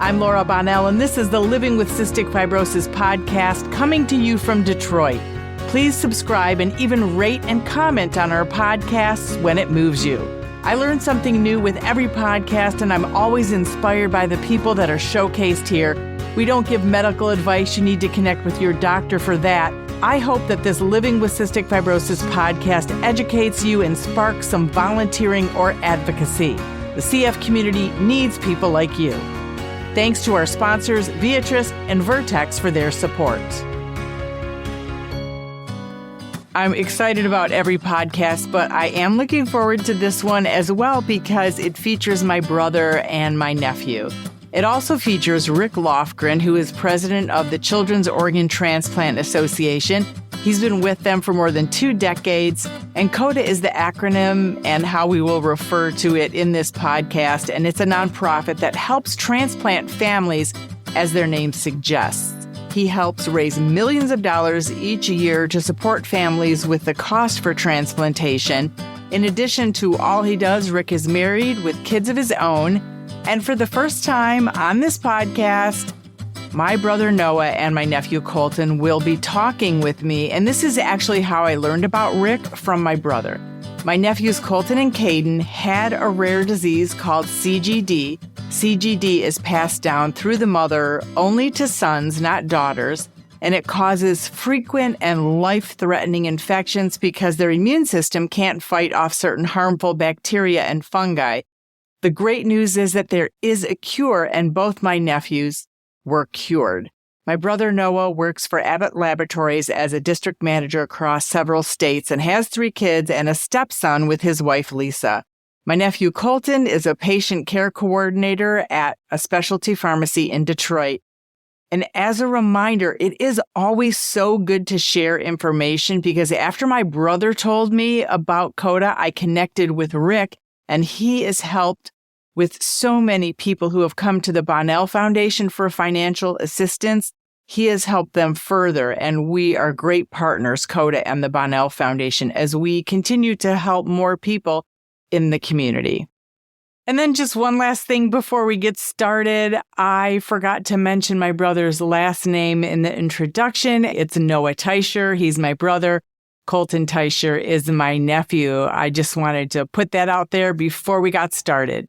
I'm Laura Bonnell, and this is the Living with Cystic Fibrosis podcast coming to you from Detroit. Please subscribe and even rate and comment on our podcasts when it moves you. I learn something new with every podcast, and I'm always inspired by the people that are showcased here. We don't give medical advice. You need to connect with your doctor for that. I hope that this Living with Cystic Fibrosis podcast educates you and sparks some volunteering or advocacy. The CF community needs people like you. Thanks to our sponsors, Viatris and Vertex, for their support. I'm excited about every podcast, but I am looking forward to this one as well because it features my brother and my nephew. It also features Rick Lofgren, who is president of the Children's Organ Transplant Association. He's been with them for more than 2 decades, and COTA is the acronym and how we will refer to it in this podcast, and it's a nonprofit that helps transplant families, as their name suggests. He helps raise millions of dollars each year to support families with the cost for transplantation. In addition to all he does, Rick is married with kids of his own. And for the first time on this podcast, my brother Noah and my nephew Colton will be talking with me. And this is actually how I learned about Rick from my brother. My nephews Colton and Caden had a rare disease called CGD. CGD is passed down through the mother only to sons, not daughters. And it causes frequent and life-threatening infections because their immune system can't fight off certain harmful bacteria and fungi. The great news is that there is a cure, and both my nephews were cured. My brother Noah works for Abbott Laboratories as a district manager across several states and has 3 kids and a stepson with his wife, Lisa. My nephew Colton is a patient care coordinator at a specialty pharmacy in Detroit. And as a reminder, it is always so good to share information because after my brother told me about COTA, I connected with Rick, and he has helped with so many people who have come to the Bonnell Foundation for financial assistance. He has helped them further, and we are great partners, COTA and the Bonnell Foundation, as we continue to help more people in the community. And then just one last thing before we get started. I forgot to mention my brother's last name in the introduction. It's Noah Teicher. He's my brother. Colton Teicher is my nephew. I just wanted to put that out there before we got started.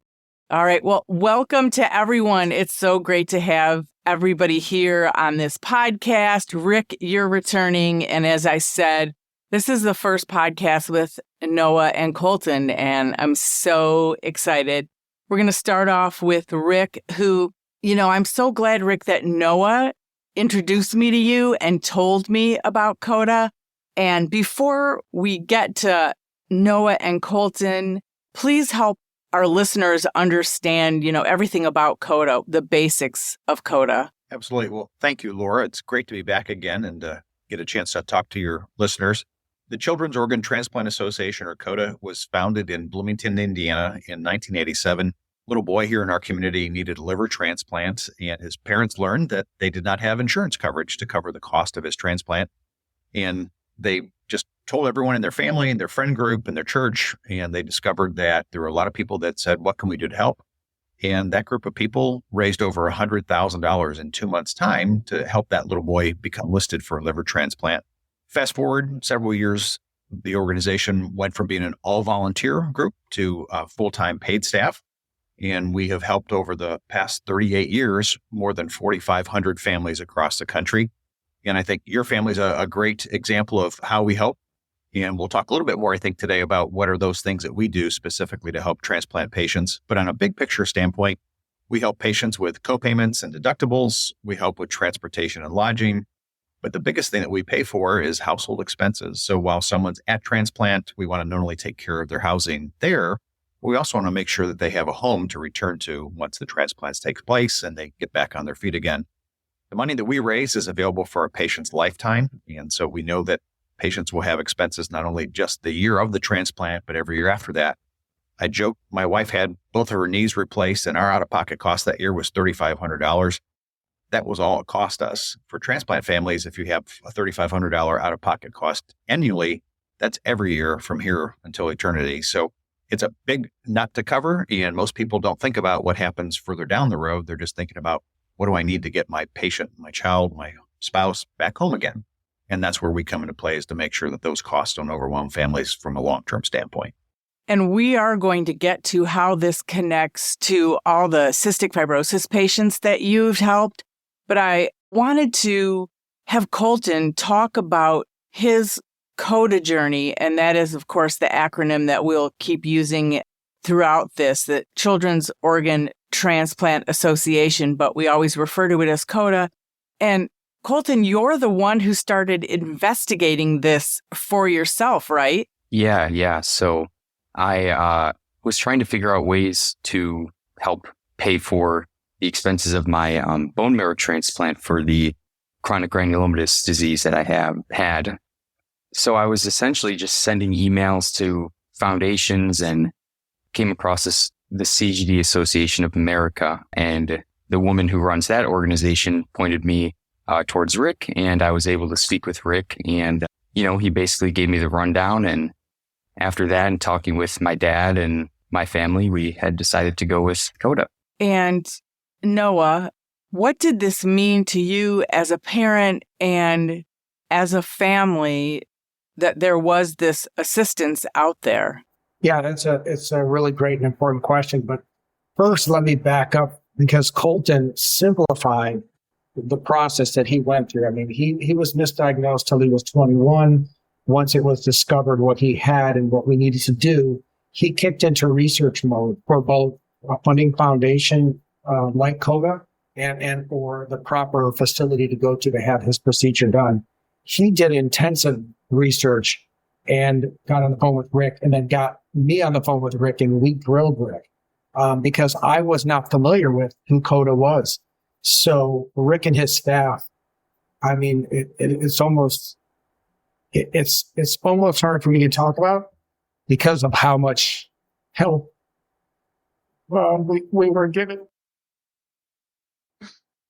All right. Well, welcome to everyone. It's so great to have everybody here on this podcast. Rick, you're returning. And as I said, this is the first podcast with Noah and Colton, and I'm so excited. We're going to start off with Rick, who, I'm so glad, Rick, that Noah introduced me to you and told me about COTA. And before we get to Noah and Colton, please help our listeners understand, everything about COTA, the basics of COTA. Absolutely. Well, thank you, Laura. It's great to be back again and get a chance to talk to your listeners. The Children's Organ Transplant Association, or COTA, was founded in Bloomington, Indiana in 1987. A little boy here in our community needed a liver transplant, and his parents learned that they did not have insurance coverage to cover the cost of his transplant. And they just told everyone in their family and their friend group and their church, and they discovered that there were a lot of people that said, what can we do to help? And that group of people raised over $100,000 in 2 months' time to help that little boy become listed for a liver transplant. Fast forward several years, the organization went from being an all-volunteer group to full-time paid staff. And we have helped over the past 38 years, more than 4,500 families across the country. And I think your family is a great example of how we help. And we'll talk a little bit more, I think, today about what are those things that we do specifically to help transplant patients. But on a big picture standpoint, we help patients with co-payments and deductibles. We help with transportation and lodging. But the biggest thing that we pay for is household expenses. So while someone's at transplant, we want to not only take care of their housing there, we also want to make sure that they have a home to return to once the transplants take place and they get back on their feet again. The money that we raise is available for a patient's lifetime. And so we know that patients will have expenses not only just the year of the transplant, but every year after that. I joke, my wife had both of her knees replaced, and our out-of-pocket cost that year was $3,500. That was all it cost us. For transplant families, if you have a $3,500 out-of-pocket cost annually, that's every year from here until eternity. So it's a big nut to cover, and most people don't think about what happens further down the road. They're just thinking about, what do I need to get my patient, my child, my spouse back home again? And that's where we come into play, is to make sure that those costs don't overwhelm families from a long-term standpoint. And we are going to get to how this connects to all the cystic fibrosis patients that you've helped. But I wanted to have Colton talk about his COTA journey. And that is, of course, the acronym that we'll keep using throughout this, the Children's Organ Transplant Association, but we always refer to it as COTA. And Colton, you're the one who started investigating this for yourself, right? Yeah. So I was trying to figure out ways to help pay for the expenses of my bone marrow transplant for the chronic granulomatous disease that I have had. So I was essentially just sending emails to foundations and came across the CGD Association of America. And the woman who runs that organization pointed me towards Rick, and I was able to speak with Rick, and, he basically gave me the rundown. And after that, and talking with my dad and my family, we had decided to go with COTA. And Noah, what did this mean to you as a parent and as a family that there was this assistance out there? Yeah, it's a really great and important question. But first, let me back up, because Colton simplified the process that he went through. I mean, he was misdiagnosed till he was 21. Once it was discovered what he had and what we needed to do, he kicked into research mode for both a funding foundation like COTA and for the proper facility to go to have his procedure done. He did intensive research and got on the phone with Rick, and then got me on the phone with Rick, and we grilled Rick because I was not familiar with who COTA was. So Rick and his staff, I mean, it's almost hard for me to talk about because of how much help we were given.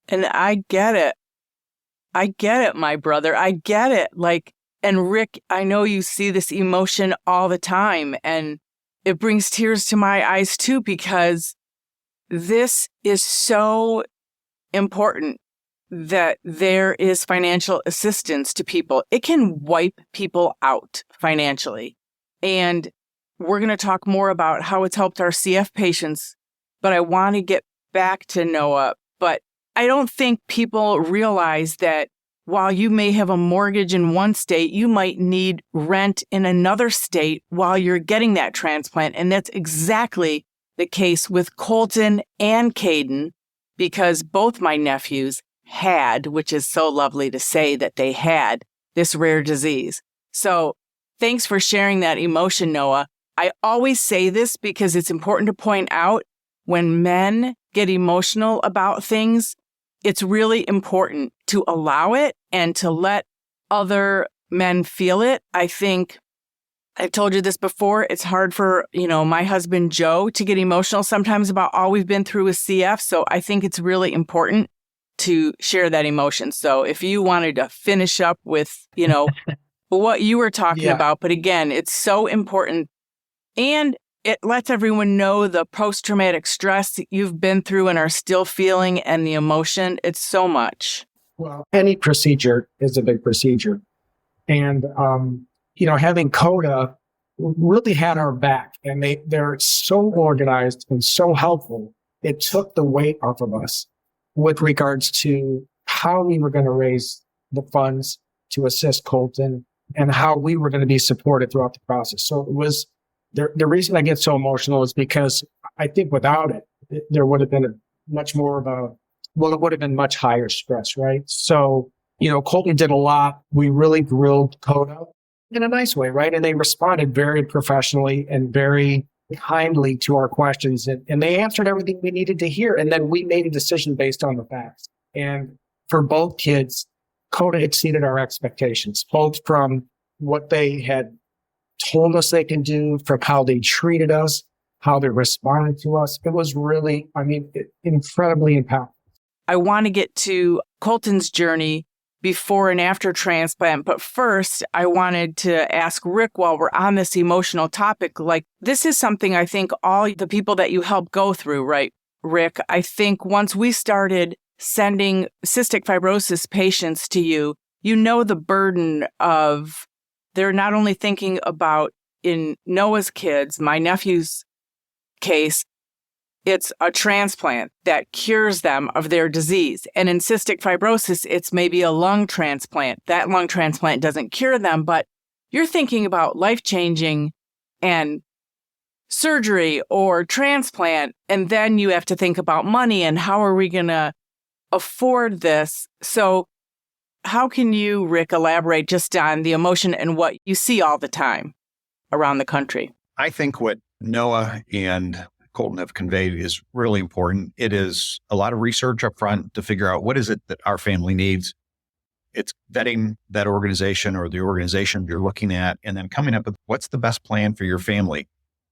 And I get it. My brother. I get it. And Rick, I know you see this emotion all the time, and it brings tears to my eyes too, because this is so important that there is financial assistance to people. It can wipe people out financially. And we're going to talk more about how it's helped our CF patients, but I want to get back to Noah. But I don't think people realize that while you may have a mortgage in one state, you might need rent in another state while you're getting that transplant. And that's exactly the case with Colton and Caden, because both my nephews had, which is so lovely to say that they had, this rare disease. So thanks for sharing that emotion, Noah. I always say this because it's important to point out, when men get emotional about things, it's really important to allow it and to let other men feel it. I think I've told you this before. It's hard for, my husband, Joe, to get emotional sometimes about all we've been through with CF. So I think it's really important to share that emotion. So if you wanted to finish up with, what you were talking about, but again, it's so important. And it lets everyone know the post-traumatic stress that you've been through and are still feeling, and the emotion. It's so much. Well, any procedure is a big procedure. And, having COTA really had our back, and they're so organized and so helpful. It took the weight off of us with regards to how we were going to raise the funds to assist Colton and how we were going to be supported throughout the process. So it was, the reason I get so emotional is because I think without it, there would have been it would have been much higher stress, right? So, Colton did a lot. We really grilled COTA in a nice way, right? And they responded very professionally and very kindly to our questions. And they answered everything we needed to hear. And then we made a decision based on the facts. And for both kids, COTA exceeded our expectations, both from what they had told us they can do, from how they treated us, how they responded to us. It was really, incredibly impactful. I want to get to Colton's journey, before and after transplant. But first, I wanted to ask Rick, while we're on this emotional topic, like this is something I think all the people that you help go through, right, Rick? I think once we started sending cystic fibrosis patients to you, you know the burden of, they're not only thinking about, in Noah's kids, my nephew's case, it's a transplant that cures them of their disease. And in cystic fibrosis, it's maybe a lung transplant. That lung transplant doesn't cure them, but you're thinking about life-changing and surgery or transplant, and then you have to think about money and how are we going to afford this? So how can you, Rick, elaborate just on the emotion and what you see all the time around the country? I think what Noah and Colton have conveyed is really important. It is a lot of research up front to figure out what is it that our family needs. It's vetting that organization or the organization you're looking at, and then coming up with what's the best plan for your family.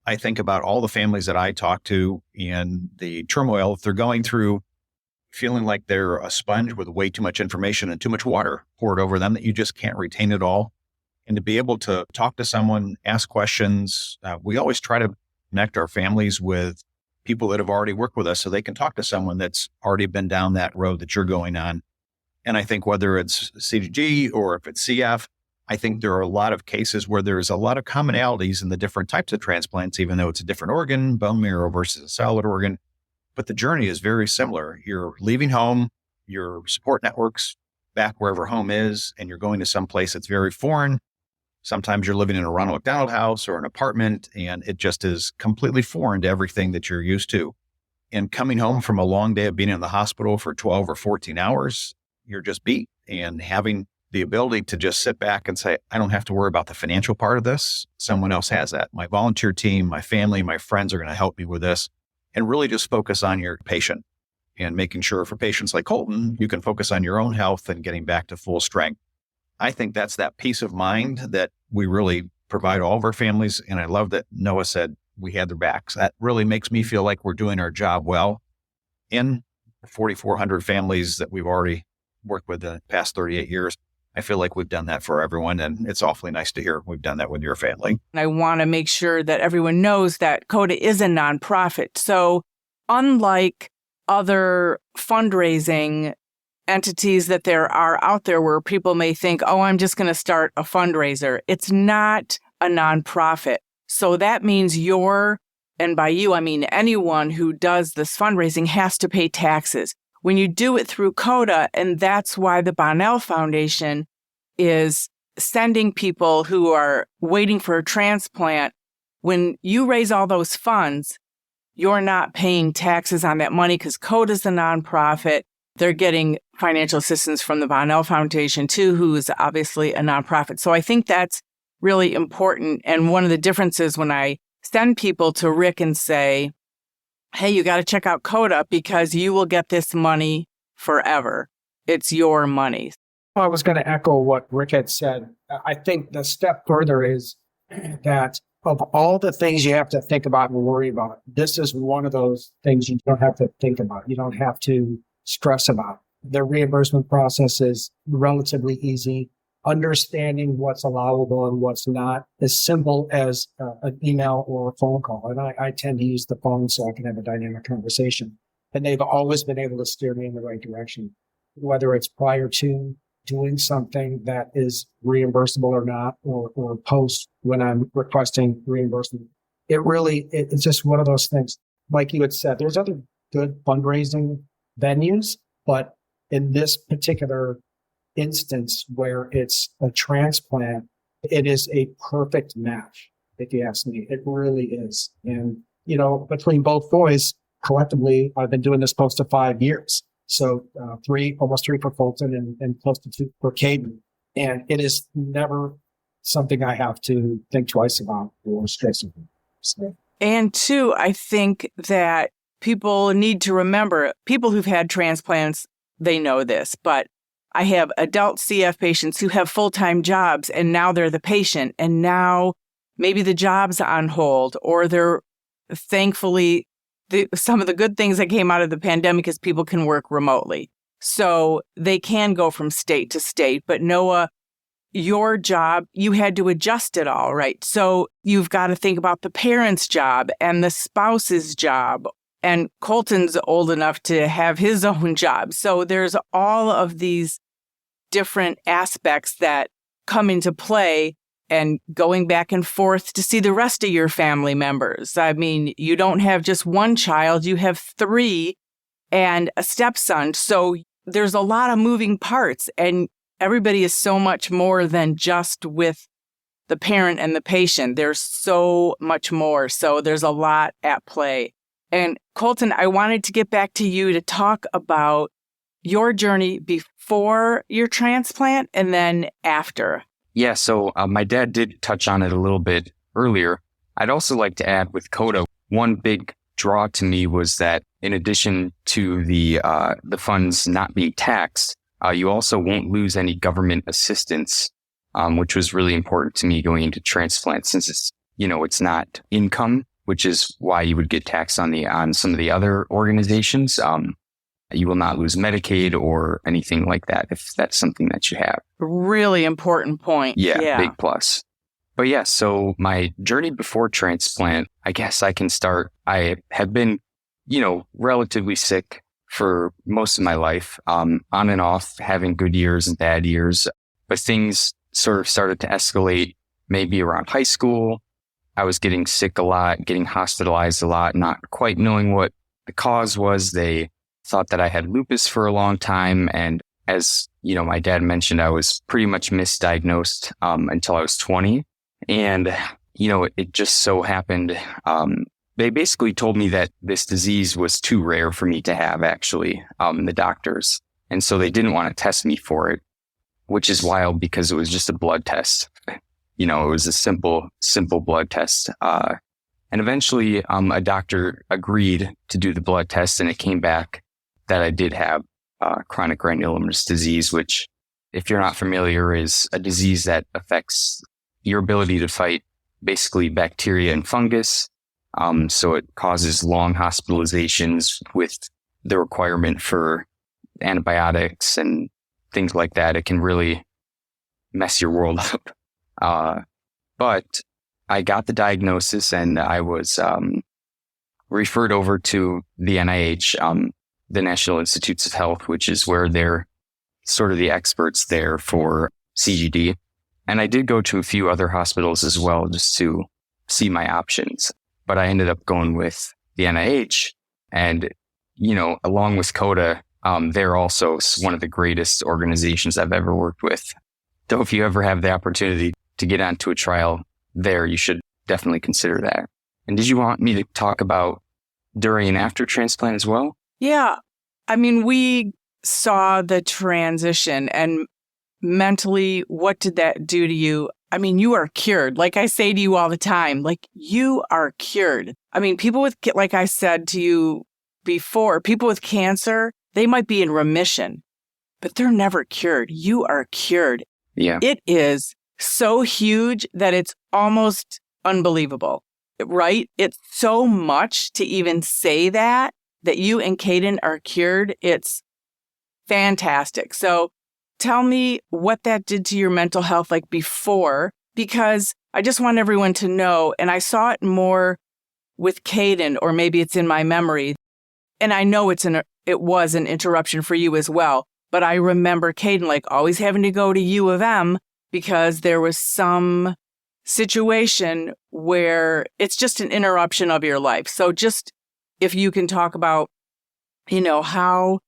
I think about all the families that I talk to and the turmoil if they're going through, feeling like they're a sponge with way too much information and too much water poured over them that you just can't retain it all. And to be able to talk to someone, ask questions, we always try to connect our families with people that have already worked with us so they can talk to someone that's already been down that road that you're going on. And I think whether it's CGG or if it's CF, I think there are a lot of cases where there's a lot of commonalities in the different types of transplants, even though it's a different organ, bone marrow versus a solid organ. But the journey is very similar. You're leaving home, your support networks back wherever home is, and you're going to some place that's very foreign. Sometimes you're living in a Ronald McDonald house or an apartment, and it just is completely foreign to everything that you're used to. And coming home from a long day of being in the hospital for 12 or 14 hours, you're just beat. And having the ability to just sit back and say, I don't have to worry about the financial part of this. Someone else has that. My volunteer team, my family, my friends are going to help me with this. And really just focus on your patient and making sure for patients like Colton, you can focus on your own health and getting back to full strength. I think that's that peace of mind that we really provide all of our families. And I love that Noah said we had their backs. That really makes me feel like we're doing our job well. In 4,400 families that we've already worked with the past 38 years, I feel like we've done that for everyone. And it's awfully nice to hear we've done that with your family. I want to make sure that everyone knows that COTA is a nonprofit. So unlike other fundraising entities that there are out there where people may think, oh, I'm just going to start a fundraiser, it's not a nonprofit. So that means and by you, I mean anyone who does this fundraising has to pay taxes. When you do it through COTA, and that's why the Bonnell Foundation is sending people who are waiting for a transplant, when you raise all those funds, you're not paying taxes on that money because COTA is a nonprofit. They're getting financial assistance from the Bonnell Foundation too, who is obviously a nonprofit. So I think that's really important. And one of the differences when I send people to Rick and say, hey, you got to check out COTA because you will get this money forever. It's your money. I was going to echo what Rick had said. I think the step further is that of all the things you have to think about and worry about, this is one of those things you don't have to think about. You don't have to stress about. The reimbursement process is relatively easy. Understanding what's allowable and what's not, as simple as an email or a phone call. And I tend to use the phone so I can have a dynamic conversation. And they've always been able to steer me in the right direction, whether it's prior to doing something that is reimbursable or not, or post when I'm requesting reimbursement. It's just one of those things. Like you had said, there's other good fundraising venues, but in this particular instance where it's a transplant, it is a perfect match, if you ask me. It really is. And, between both boys, collectively, I've been doing this close to 5 years. So almost three for Colton and close to 2 for Caden. And it is never something I have to think twice about or stress about. So. And two, I think that people need to remember, people who've had transplants, they know this, but I have adult CF patients who have full-time jobs and now they're the patient and now maybe the job's on hold or they're thankfully some of the good things that came out of the pandemic is people can work remotely. So they can go from state to state. But Noah, your job, you had to adjust it all, right? So you've got to think about the parent's job and the spouse's job. And Colton's old enough to have his own job. So there's all of these different aspects that come into play, and going back and forth to see the rest of your family members. I mean, you don't have just one child, you have 3 and a stepson. So there's a lot of moving parts, and everybody is so much more than just with the parent and the patient. There's so much more. So there's a lot at play. And Colton, I wanted to get back to you to talk about your journey before your transplant and then after. Yeah, so my dad did touch on it a little bit earlier. I'd also like to add with COTA, one big draw to me was that in addition to the funds not being taxed, you also won't lose any government assistance, which was really important to me going into transplant, since it's not income, which is why you would get taxed on some of the other organizations. You will not lose Medicaid or anything like that if that's something that you have. Really important point. Yeah, big plus. But yeah, so my journey before transplant, I guess I can start. I have been, relatively sick for most of my life, on and off, having good years and bad years. But things sort of started to escalate maybe around high school. I was getting sick a lot, getting hospitalized a lot, not quite knowing what the cause was. They thought that I had lupus for a long time. And as my dad mentioned, I was pretty much misdiagnosed until I was 20. And, it just so happened. They basically told me that this disease was too rare for me to have, actually, the doctors. And so they didn't want to test me for it, which is wild because it was just a blood test. It was a simple blood test. And eventually, a doctor agreed to do the blood test, and it came back that I did have chronic granulomatous disease, which, if you're not familiar, is a disease that affects your ability to fight basically bacteria and fungus. So it causes long hospitalizations with the requirement for antibiotics and things like that. It can really mess your world up. But I got the diagnosis, and I was referred over to the NIH, the National Institutes of Health, which is where they're sort of the experts there for CGD. And I did go to a few other hospitals as well, just to see my options. But I ended up going with the NIH. And, along with COTA, they're also one of the greatest organizations I've ever worked with. So if you ever have the opportunity to get onto a trial there, you should definitely consider that. And did you want me to talk about during and after transplant as well? Yeah. I mean, we saw the transition, and mentally, what did that do to you? I mean, you are cured. Like I say to you all the time, you are cured. I mean, people with, like I said to you before, people with cancer, they might be in remission, but they're never cured. You are cured. Yeah. It is so huge that it's almost unbelievable, right? It's so much to even say that you and Caden are cured. It's fantastic. So tell me what that did to your mental health before, because I just want everyone to know, and I saw it more with Caden, or maybe it's in my memory, and I know it was an interruption for you as well, but I remember Caden always having to go to U of M because there was some situation where it's just an interruption of your life. So just if you can talk about, how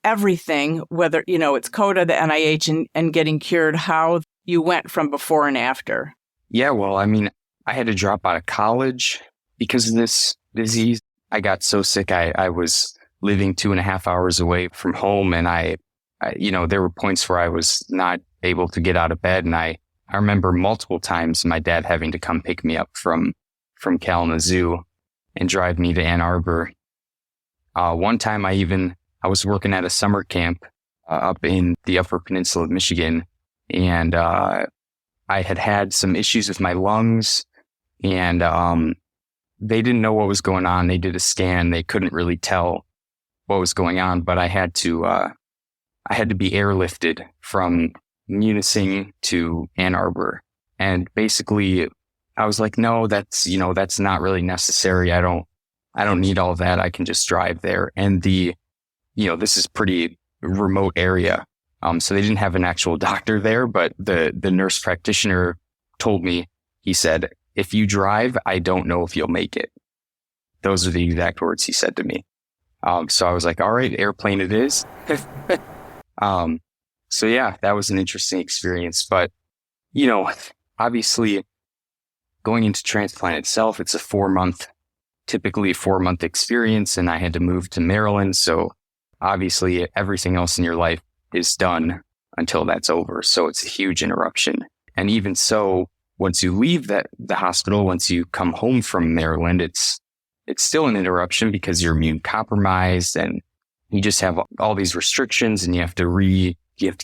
everything, whether, it's COTA, the NIH, and getting cured, how you went from before and after. Yeah, well, I mean, I had to drop out of college because of this disease. I got so sick, I was living 2.5 hours away from home, and I there were points where I was not able to get out of bed, and I remember multiple times my dad having to come pick me up from Kalamazoo and drive me to Ann Arbor. One time I was working at a summer camp up in the Upper Peninsula of Michigan, and I had some issues with my lungs, and they didn't know what was going on. They did a scan. They couldn't really tell what was going on, but I had to I had to be airlifted from Munising to Ann Arbor. And basically I was like, no, that's not really necessary. I don't need all that. I can just drive there. And this is pretty remote area. So they didn't have an actual doctor there, but the nurse practitioner told me, he said, if you drive, I don't know if you'll make it. Those are the exact words he said to me. So I was like, all right, airplane it is. So yeah, that was an interesting experience. But, obviously going into transplant itself, it's typically a 4-month experience. And I had to move to Maryland. So obviously everything else in your life is done until that's over. So it's a huge interruption. And even so, once you leave the hospital, once you come home from Maryland, it's still an interruption because you're immune compromised and you just have all these restrictions and you have to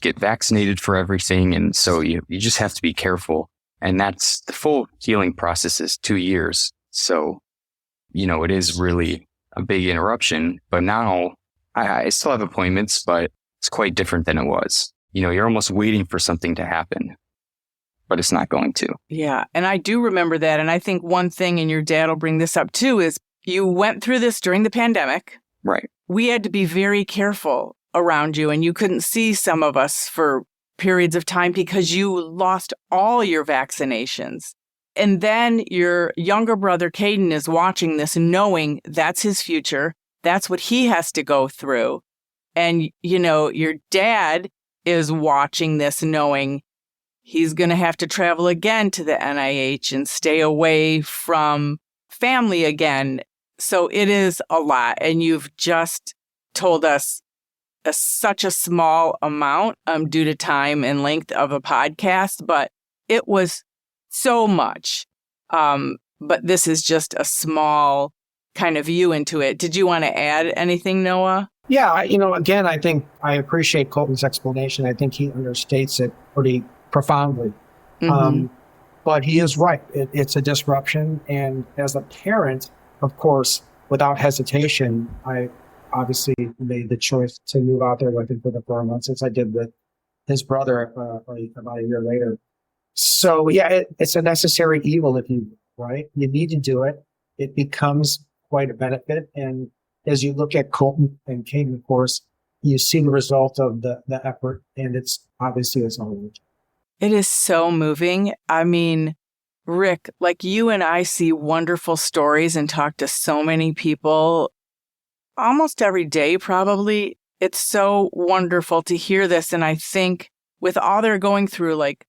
get vaccinated for everything. And so you just have to be careful. And that's the full healing process is 2 years. So, it is really a big interruption, but now I still have appointments, but it's quite different than it was. You're almost waiting for something to happen, but it's not going to. Yeah. And I do remember that. And I think one thing, and your dad will bring this up too, is you went through this during the pandemic. Right. We had to be very careful around you, and you couldn't see some of us for periods of time because you lost all your vaccinations. And then your younger brother, Caden, is watching this knowing that's his future. That's what he has to go through. And, your dad is watching this knowing he's going to have to travel again to the NIH and stay away from family again. So it is a lot. And you've just told us such a small amount due to time and length of a podcast, but it was so much. But this is just a small kind of view into it. Did you want to add anything, Noah? Yeah, again, I think I appreciate Colton's explanation. I think he understates it pretty profoundly. Mm-hmm. But he is right. It's a disruption. And as a parent, of course, without hesitation, I obviously made the choice to move out there with him for the 4 months, as I did with his brother about a year later. So yeah, it's a necessary evil, right? You need to do it. It becomes quite a benefit. And as you look at Colton and Caden, of course, you see the result of the effort, and it's obviously it's all. It is so moving. I mean, Rick, like you and I see wonderful stories and talk to so many people almost every day, probably. It's so wonderful to hear this. And I think with all they're going through, like,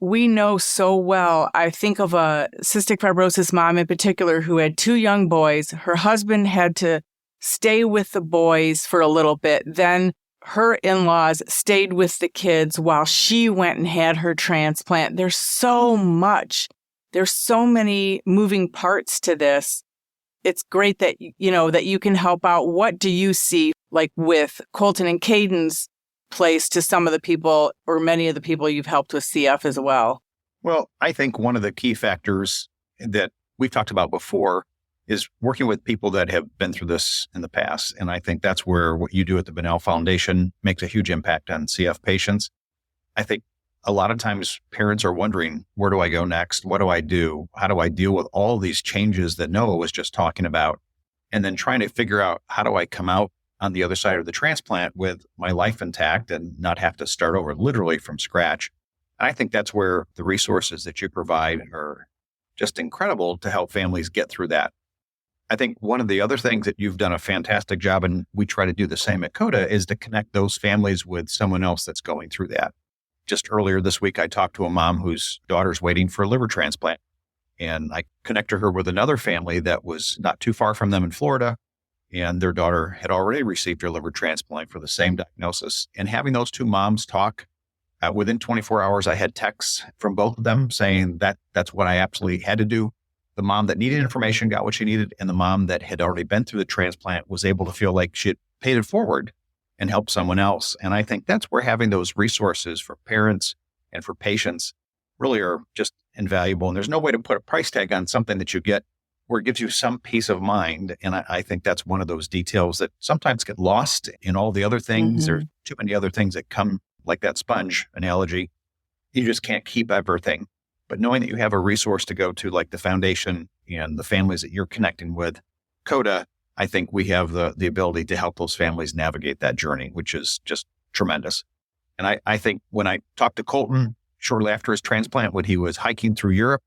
we know so well. I think of a cystic fibrosis mom in particular who had 2 young boys. Her husband had to stay with the boys for a little bit. Then her in-laws stayed with the kids while she went and had her transplant. There's so much. There's so many moving parts to this. It's great that, that you can help out. What do you see, like with Colton and Caden's place to some of the people or many of the people you've helped with CF as well? Well, I think one of the key factors that we've talked about before is working with people that have been through this in the past. And I think that's where what you do at the Bunnell Foundation makes a huge impact on CF patients. I think a lot of times parents are wondering, where do I go next? What do I do? How do I deal with all these changes that Noah was just talking about? And then trying to figure out, how do I come out on the other side of the transplant with my life intact and not have to start over literally from scratch? And I think that's where the resources that you provide are just incredible to help families get through that. I think one of the other things that you've done a fantastic job, and we try to do the same at COTA, is to connect those families with someone else that's going through that. Just earlier this week, I talked to a mom whose daughter's waiting for a liver transplant. And I connected her with another family that was not too far from them in Florida. And their daughter had already received her liver transplant for the same diagnosis. And having those 2 moms talk, within 24 hours, I had texts from both of them saying that that's what I absolutely had to do. The mom that needed information got what she needed. And the mom that had already been through the transplant was able to feel like she had paid it forward and help someone else. And I think that's where having those resources for parents and for patients really are just invaluable. And there's no way to put a price tag on something that you get where it gives you some peace of mind. And I think that's one of those details that sometimes get lost in all the other things. There's too many other things that come, like that sponge analogy. You just can't keep everything. But knowing that you have a resource to go to, like the foundation and the families that you're connecting with, COTA, I think we have the ability to help those families navigate that journey, which is just tremendous. And I think when I talked to Colton shortly after his transplant, when he was hiking through Europe,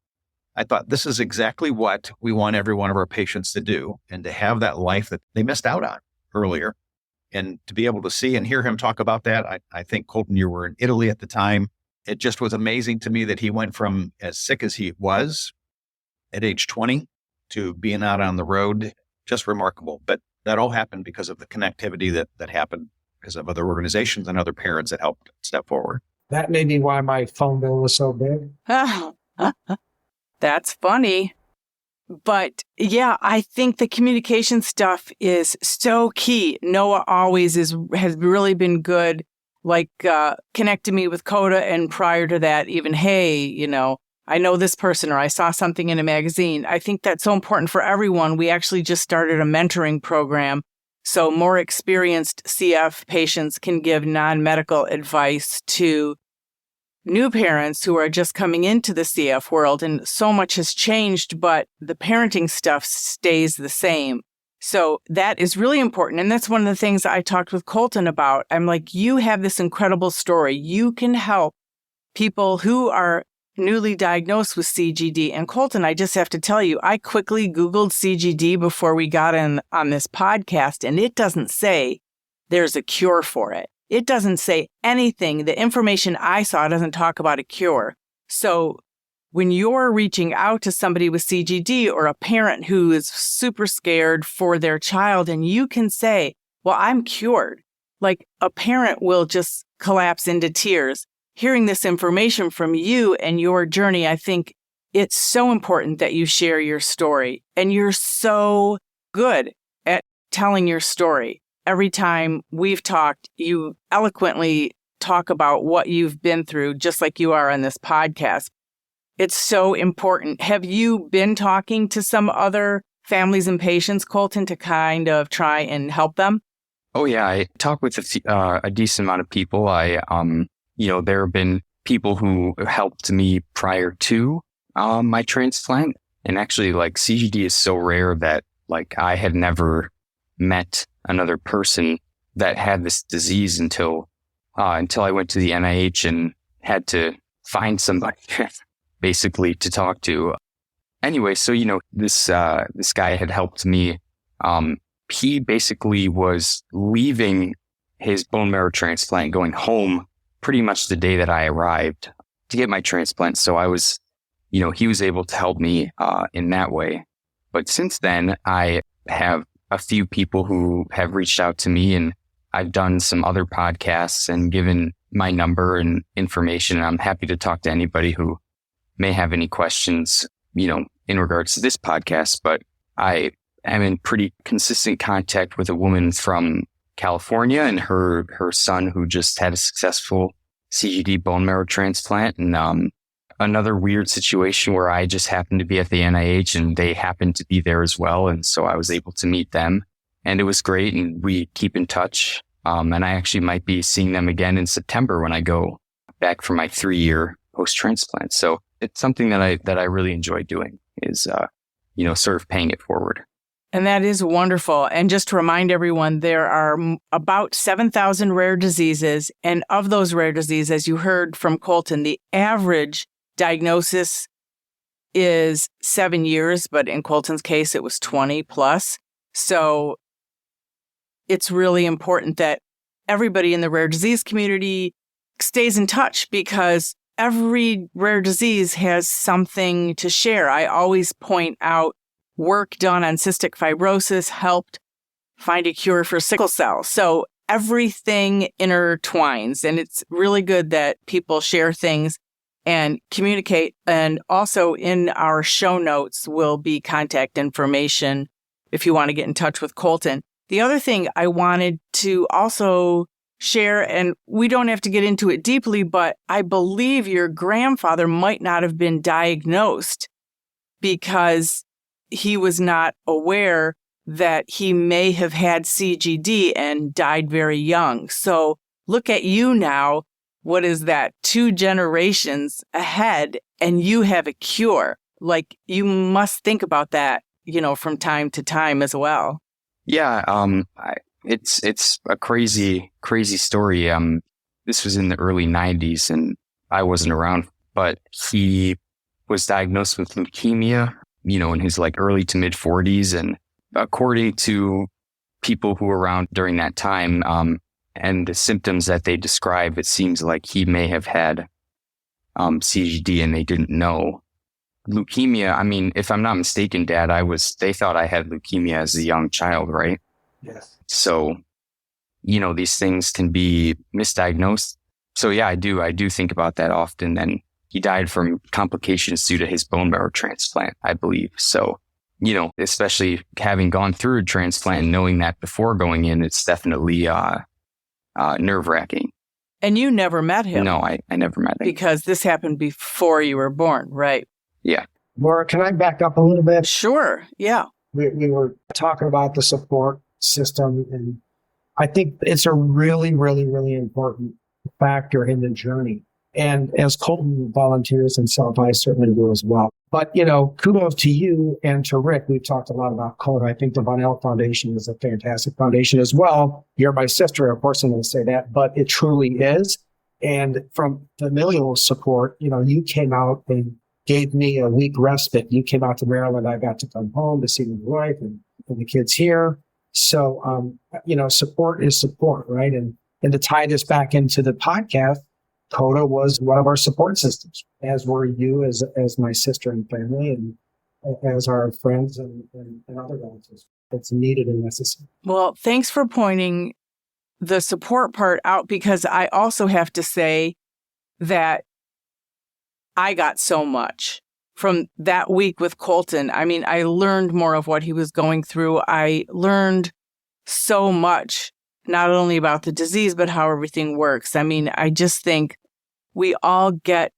I thought this is exactly what we want every one of our patients to do, and to have that life that they missed out on earlier. And to be able to see and hear him talk about that, I think, Colton, you were in Italy at the time. It just was amazing to me that he went from as sick as he was at age 20 to being out on the road. Just remarkable. But that all happened because of the connectivity that happened because of other organizations and other parents that helped step forward. That may be why my phone bill was so big. That's funny. But yeah, I think the communication stuff is so key. Noah always has really been good, like connecting me with COTA. And prior to that, even, hey, I know this person, or I saw something in a magazine. I think that's so important for everyone. We actually just started a mentoring program, so more experienced CF patients can give non-medical advice to new parents who are just coming into the CF world. And so much has changed, but the parenting stuff stays the same. So that is really important. And that's one of the things I talked with Colton about. I'm like, you have this incredible story. You can help people who are newly diagnosed with CGD. And Colton, I just have to tell you, I quickly Googled CGD before we got on this podcast, and it doesn't say there's a cure for it. It doesn't say anything. The information I saw doesn't talk about a cure. So when you're reaching out to somebody with CGD or a parent who is super scared for their child, and you can say, well, I'm cured. Like, a parent will just collapse into tears. Hearing this information from you and your journey, I think it's so important that you share your story. And you're so good at telling your story. Every time we've talked, you eloquently talk about what you've been through, just like you are on this podcast. It's so important. Have you been talking to some other families and patients, Colton, to kind of try and help them? Oh, yeah. I talk with a decent amount of people. There have been people who helped me prior to my transplant. And actually, like, CGD is so rare that, like, I had never met another person that had this disease until I went to the NIH and had to find somebody basically to talk to. Anyway, so, this guy had helped me. He basically was leaving his bone marrow transplant, going home pretty much the day that I arrived to get my transplant. So I was, he was able to help me in that way. But since then, I have a few people who have reached out to me, and I've done some other podcasts and given my number and information. And I'm happy to talk to anybody who may have any questions, in regards to this podcast. But I am in pretty consistent contact with a woman from California and her son, who just had a successful CGD bone marrow transplant. And another weird situation where I just happened to be at the NIH and they happened to be there as well. And so I was able to meet them, and it was great. And we keep in touch. And I actually might be seeing them again in September when I go back for my 3-year post-transplant. So it's something that I really enjoy doing, is, sort of paying it forward. And that is wonderful. And just to remind everyone, there are about 7,000 rare diseases. And of those rare diseases, as you heard from Colton, the average diagnosis is 7 years, but in Colton's case, it was 20 plus. So it's really important that everybody in the rare disease community stays in touch, because every rare disease has something to share. I always point out work done on cystic fibrosis helped find a cure for sickle cell. So everything intertwines, and it's really good that people share things and communicate. And also in our show notes will be contact information if you want to get in touch with Colton. The other thing I wanted to also share, and we don't have to get into it deeply, but I believe your grandfather might not have been diagnosed because he was not aware that he may have had CGD and died very young. So look at you now. What is that? 2 generations ahead, and you have a cure. Like, you must think about that, from time to time as well. Yeah. It's a crazy story. This was in the early 90s and I wasn't around, but he was diagnosed with leukemia, in his early to mid 40s. And according to people who were around during that time, and the symptoms that they describe, it seems like he may have had CGD and they didn't know. Leukemia, I mean, if I'm not mistaken, Dad, they thought I had leukemia as a young child, right? Yes. So, these things can be misdiagnosed. So yeah, I do think about that often. And he died from complications due to his bone marrow transplant, I believe. So, especially having gone through a transplant and knowing that before going in, it's definitely nerve-wracking. And you never met him? No, I never met him. Because this happened before you were born, right? Yeah. Laura, can I back up a little bit? Sure, yeah. We were talking about the support system, and I think it's a really, really, really important factor in the journey. And as Colton volunteers himself, I certainly do as well. But, kudos to you and to Rick. We've talked a lot about COTA. I think the Von L Foundation is a fantastic foundation as well. You're my sister, of course I'm going to say that, but it truly is. And from familial support, you came out and gave me a week respite. You came out to Maryland. I got to come home to see my wife and the kids here. So, support is support, right? And to tie this back into the podcast, COTA was one of our support systems, as were you as my sister and family, and as our friends and other relatives. It's needed and necessary. Well, thanks for pointing the support part out, because I also have to say that I got so much from that week with Colton. I mean, I learned more of what he was going through. I learned so much, not only about the disease, but how everything works. I mean, I just think we all get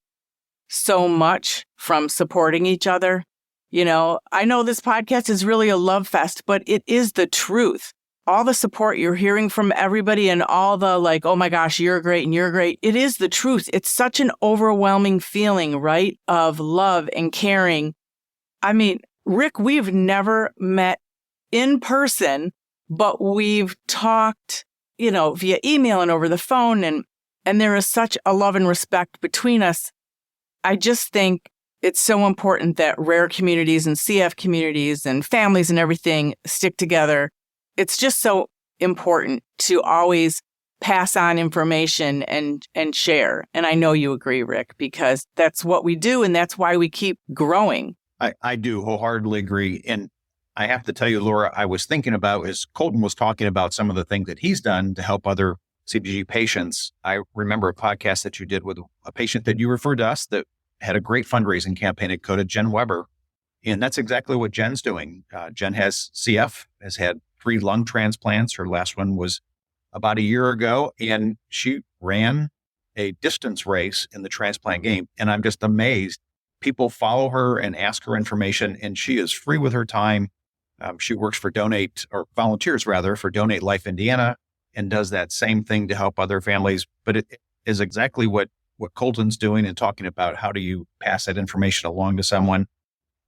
so much from supporting each other. I know this podcast is really a love fest, but it is the truth. All the support you're hearing from everybody and all the oh my gosh, you're great and you're great. It is the truth. It's such an overwhelming feeling, right? Of love and caring. I mean, Rick, we've never met in person, but we've talked, via email and over the phone. And there is such a love and respect between us. I just think it's so important that rare communities and CF communities and families and everything stick together. It's just so important to always pass on information and share. And I know you agree, Rick, because that's what we do. And that's why we keep growing. I do wholeheartedly agree. And I have to tell you, Laura, I was thinking about, as Colton was talking about some of the things that he's done to help other CGD patients. I remember a podcast that you did with a patient that you referred to us that had a great fundraising campaign at COTA, Jen Weber. And that's exactly what Jen's doing. Jen has CF, has had 3 lung transplants. Her last one was about a year ago, and she ran a distance race in the transplant game. And I'm just amazed. People follow her and ask her information, and she is free with her time. She works for volunteers for Donate Life Indiana, and does that same thing to help other families. But it is exactly what Colton's doing and talking about. How do you pass that information along to someone?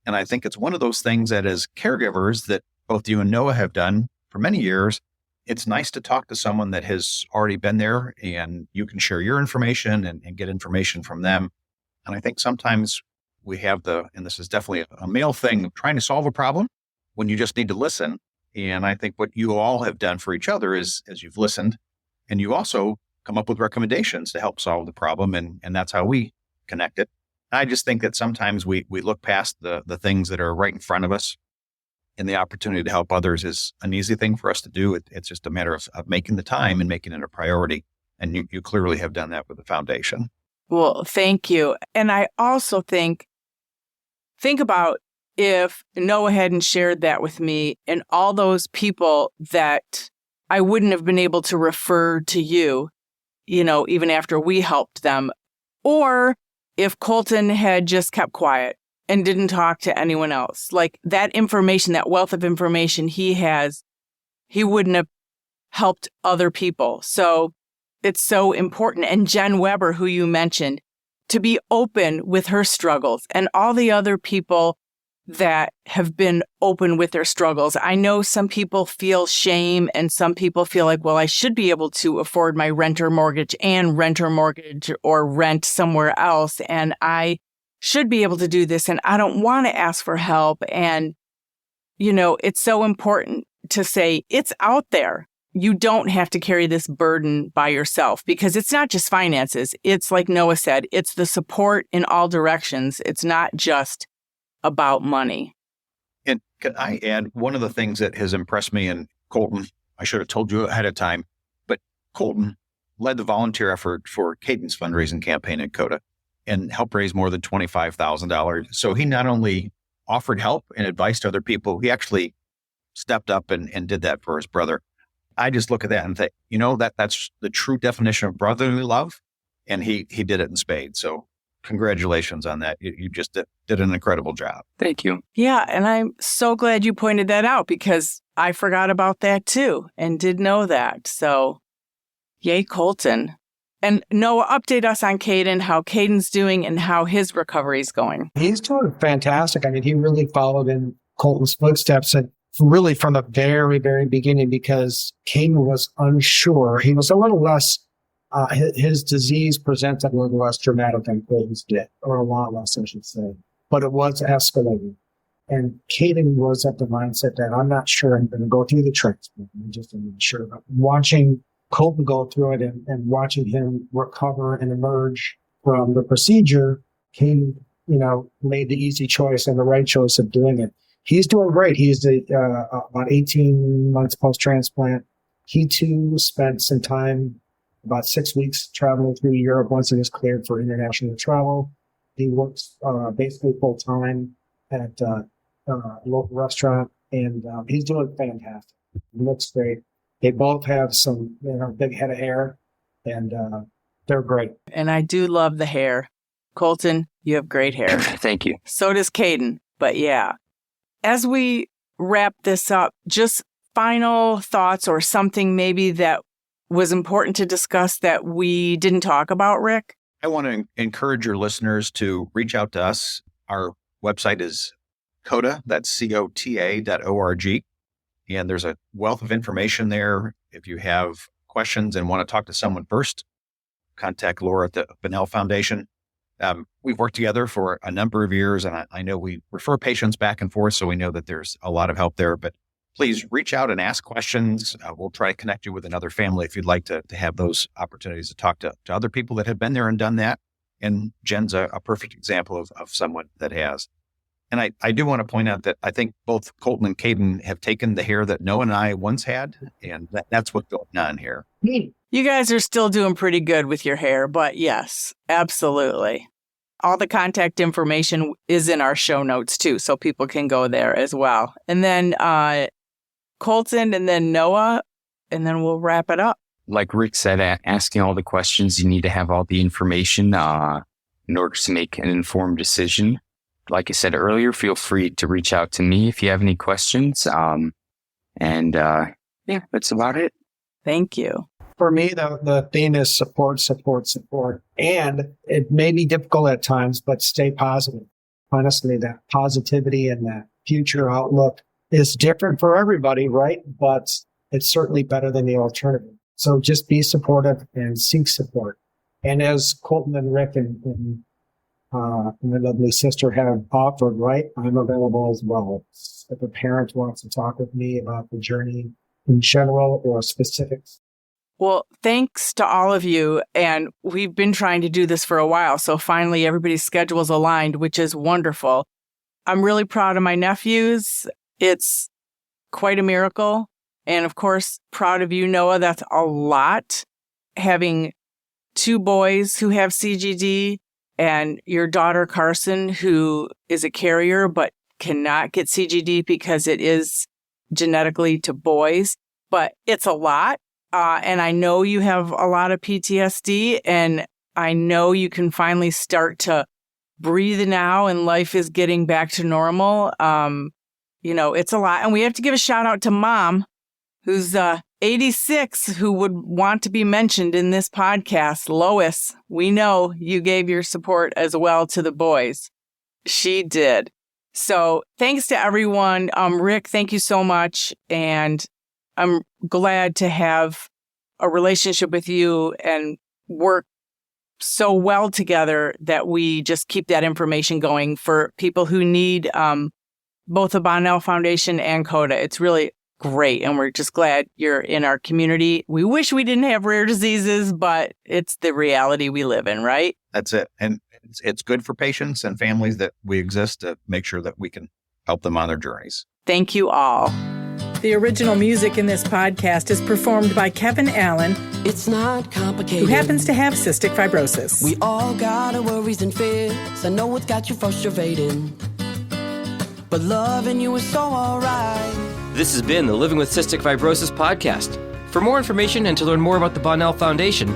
And I think it's one of those things that as caregivers that both you and Noah have done for many years, it's nice to talk to someone that has already been there, and you can share your information and get information from them. And I think sometimes we have and this is definitely a male thing, of trying to solve a problem when you just need to listen. And I think what you all have done for each other is, as you've listened, and you also come up with recommendations to help solve the problem. And that's how we connect it. I just think that sometimes we look past the things that are right in front of us, and the opportunity to help others is an easy thing for us to do. It's just a matter of making the time and making it a priority. And you clearly have done that with the foundation. Well, thank you. And I also think about if Noah hadn't shared that with me and all those people that I wouldn't have been able to refer to you, even after we helped them, or if Colton had just kept quiet and didn't talk to anyone else. Like that information, that wealth of information he has, he wouldn't have helped other people. So it's so important. And Jen Weber, who you mentioned, to be open with her struggles and all the other people that have been open with their struggles. I know some people feel shame and some people feel like, well, I should be able to afford my renter mortgage or rent somewhere else. And I should be able to do this. And I don't want to ask for help. And, it's so important to say it's out there. You don't have to carry this burden by yourself because it's not just finances. It's like Noah said, it's the support in all directions. It's not just about money. And can I add one of the things that has impressed me, and Colton, I should have told you ahead of time, but Colton led the volunteer effort for Caden's fundraising campaign at COTA and helped raise more than $25,000. So he not only offered help and advice to other people, he actually stepped up and did that for his brother. I just look at that and think, that's the true definition of brotherly love. And he did it in spades. So congratulations on that. You just did an incredible job. Thank you. Yeah. And I'm so glad you pointed that out because I forgot about that too and did know that. So yay, Colton. And Noah, update us on Caden, how Caden's doing and how his recovery is going. He's doing fantastic. I mean, he really followed in Colton's footsteps and really from the very, very beginning because Caden was unsure. He was a little less, his disease presented a little less dramatic than Colton's did, or a lot less, I should say. But it was escalating. And Caden was at the mindset that I'm not sure I'm going to go through the transplant. I'm just not sure. But watching Colton go through it and watching him recover and emerge from the procedure, Caden, made the easy choice and the right choice of doing it. He's doing great. He's about 18 months post-transplant. He, too, spent some time, about 6 weeks, traveling through Europe once he was cleared for international travel. He works basically full-time at a local restaurant, and he's doing fantastic. He looks great. They both have some big head of hair, and they're great. And I do love the hair. Colton, you have great hair. Thank you. So does Caden. But yeah. As we wrap this up, just final thoughts or something maybe that was important to discuss that we didn't talk about, Rick? I want to encourage your listeners to reach out to us. Our website is COTA, that's COTA.org. And there's a wealth of information there. If you have questions and want to talk to someone first, contact Laura at the Bunnell Foundation. We've worked together for a number of years, and I know we refer patients back and forth, so we know that there's a lot of help there. But please reach out and ask questions. We'll try to connect you with another family if you'd like to have those opportunities to talk to other people that have been there and done that. And Jen's a perfect example of someone that has. And I do want to point out that I think both Colton and Caden have taken the hair that Noah and I once had, and that's what's going on here. You guys are still doing pretty good with your hair, but yes, absolutely. All the contact information is in our show notes too, so people can go there as well. And then Colton and then Noah, and then we'll wrap it up. Like Rick said, asking all the questions, you need to have all the information in order to make an informed decision. Like I said earlier, feel free to reach out to me if you have any questions. Yeah, that's about it. Thank you. For me, the theme is support, support, support. And it may be difficult at times, but stay positive. Honestly, that positivity and that future outlook is different for everybody, right? But it's certainly better than the alternative. So just be supportive and seek support. And as Colton and Rick and my lovely sister have offered, right, I'm available as well. If a parent wants to talk with me about the journey in general or specifics. Well, thanks to all of you. And we've been trying to do this for a while. So finally, everybody's schedule's aligned, which is wonderful. I'm really proud of my nephews. It's quite a miracle. And of course, proud of you, Noah. That's a lot. Having 2 boys who have CGD and your daughter, Carson, who is a carrier but cannot get CGD because it is genetically to boys. But it's a lot. And I know you have a lot of PTSD, and I know you can finally start to breathe now and life is getting back to normal. It's a lot. And we have to give a shout out to Mom, who's 86, who would want to be mentioned in this podcast. Lois, we know you gave your support as well to the boys. She did. So thanks to everyone. Rick, thank you so much. And I'm glad to have a relationship with you and work so well together that we just keep that information going for people who need both the Bonnell Foundation and COTA. It's really great. And we're just glad you're in our community. We wish we didn't have rare diseases, but it's the reality we live in, right? That's it. And it's good for patients and families that we exist to make sure that we can help them on their journeys. Thank you all. The original music in this podcast is performed by Kevin Allen. It's not complicated. Who happens to have cystic fibrosis. We all got our worries and fears. I know it's got you frustrated, but loving you is so alright. This has been the Living with Cystic Fibrosis podcast. For more information and to learn more about the Bonnell Foundation,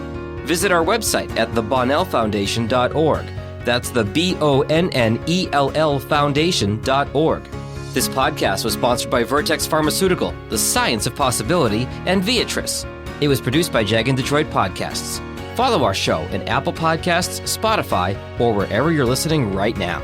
visit our website at thebonnellfoundation.org. That's the BONNELL Foundation.org. This podcast was sponsored by Vertex Pharmaceutical, The Science of Possibility, and Viatris. It was produced by Jag and Detroit Podcasts. Follow our show in Apple Podcasts, Spotify, or wherever you're listening right now.